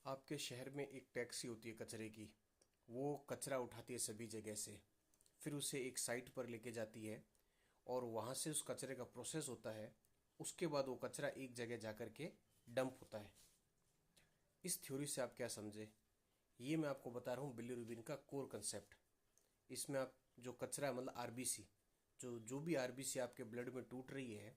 आपके शहर में एक टैक्सी होती है कचरे की। वो कचरा उठाती है सभी जगह से, फिर उसे एक साइट पर लेके जाती है और वहाँ से उस कचरे का प्रोसेस होता है। उसके बाद वो कचरा एक जगह जा कर के डंप होता है। इस थ्योरी से आप क्या समझे, ये मैं आपको बता रहा हूँ बिलीरुबिन का कोर कंसेप्ट। इसमें आप जो कचरा है मतलब आरबीसी, जो जो भी आरबीसी आपके ब्लड में टूट रही है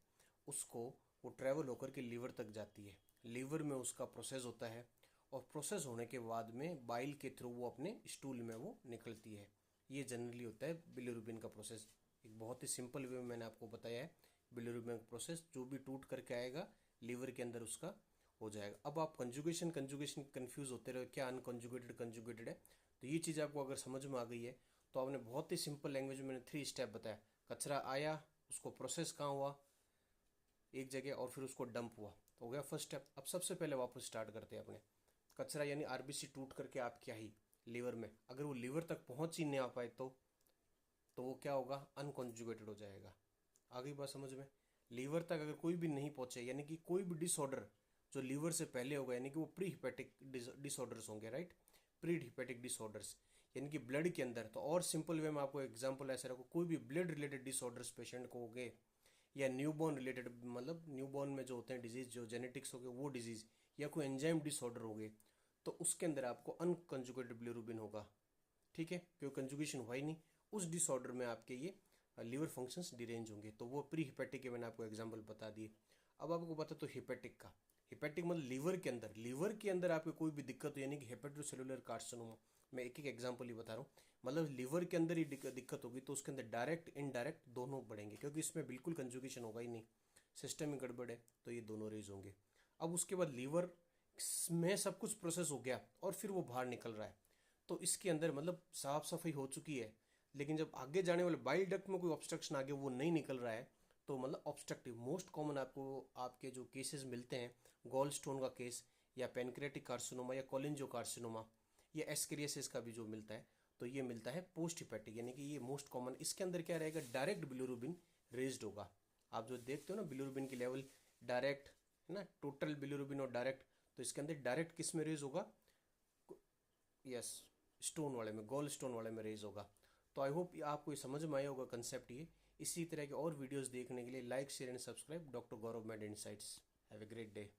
उसको वो ट्रैवल होकर के लीवर तक जाती है। लीवर में उसका प्रोसेस होता है और प्रोसेस होने के बाद में बाइल के थ्रू वो अपने स्टूल में वो निकलती है। ये जनरली होता है बिलीरुबिन का प्रोसेस। एक बहुत ही सिंपल वे में मैंने आपको बताया है बिलीरुबिन का प्रोसेस। जो भी टूट करके आएगा लीवर के अंदर उसका हो जाएगा। अब आप कंजुगेशन कंजुगेशन कंफ्यूज होते रहे, क्या अनकंजुगेटेड कंजुगेटेड है। तो ये चीज़ आपको अगर समझ में आ गई है तो आपने बहुत ही सिंपल लैंग्वेज में मैंने 3 स्टेप बताया। कचरा आया, उसको प्रोसेस कहाँ हुआ, एक जगह, और फिर उसको डंप हुआ, तो हो गया फर्स्ट स्टेप। अब सबसे पहले वापस स्टार्ट करते हैं अपने। कचरा यानी आरबीसी टूट करके आप क्या ही लीवर में, अगर वो लीवर तक पहुंच ही नहीं आ पाए तो वो क्या होगा, अनकॉन्जुगेटेड हो जाएगा। आ गई बात समझ में। लीवर तक अगर कोई भी नहीं पहुंचे, यानी कि कोई भी डिसऑर्डर जो लीवर से पहले होगा, यानी कि वो प्री हिपेटिक डिसऑर्डर्स होंगे, राइट। प्री हिपेटिक डिसऑर्डर्स यानी कि ब्लड के अंदर। तो और सिंपल वे में आपको एग्जांपल ऐसे रखो, कोई भी ब्लड रिलेटेड डिसऑर्डर्स पेशेंट को हो गए, या न्यूबॉर्न रिलेटेड, मतलब न्यूबॉर्न में जो होते हैं डिजीज, जो जेनेटिक्स हो गए वो डिजीज, या कोई एंजाइम डिसऑर्डर हो गए, तो उसके अंदर आपको अनकंजुगेटेड बिलिरुबिन होगा। ठीक है, क्योंकि कंजुगेशन हुआ ही नहीं। उस डिसऑर्डर में आपके ये लीवर फंक्शंस डिरेंज होंगे, तो वो प्री हिपेटिक के मैंने आपको एग्जांपल बता दिए। अब आपको बता तो हिपेटिक का। हिपेटिक मतलब लीवर के अंदर आपको कोई भी दिक्कत हो, यानी कि हेपेटोसेलुलर कार्सिनोमा। मैं एक एक एग्जांपल ही बता रहा हूँ। मतलब लीवर के अंदर ही दिक्कत होगी तो उसके अंदर डायरेक्ट इनडायरेक्ट दोनों बढ़ेंगे, क्योंकि इसमें बिल्कुल कंजुगेशन होगा ही नहीं, सिस्टम में गड़बड़ है, तो ये दोनों रेज होंगे। अब उसके बाद लीवर में सब कुछ प्रोसेस हो गया और फिर वो बाहर निकल रहा है, तो इसके अंदर मतलब साफ सफाई हो चुकी है। लेकिन जब आगे जाने वाले बाइल डक्ट में कोई ऑब्स्ट्रक्शन आगे वो नहीं निकल रहा है, तो मतलब ऑब्स्ट्रक्टिव मोस्ट कॉमन आपको आपके जो केसेस मिलते हैं, गॉल स्टोन का केस, या पेनक्रेटिक कार्सिनोमा, या कोलिंजो कार्सिनोमा, या एस्केरियासिस का भी जो मिलता है, तो ये मिलता है पोस्ट हिपेटिक, यानी कि ये मोस्ट कॉमन। इसके अंदर क्या रहेगा, डायरेक्ट बिलिरुबिन रेज्ड होगा। आप जो देखते हो ना बिलिरुबिन की लेवल डायरेक्ट है ना, टोटल बिलिरुबिन और डायरेक्ट, तो इसके अंदर डायरेक्ट किस में रेज होगा, यस, स्टोन वाले में, गोल स्टोन वाले में रेज होगा। तो आई होप आपको ये समझ में आया होगा कंसेप्ट ये। इसी तरह के और वीडियोस देखने के लिए like share and subscribe doctor Gaurav made insights. Have a great day.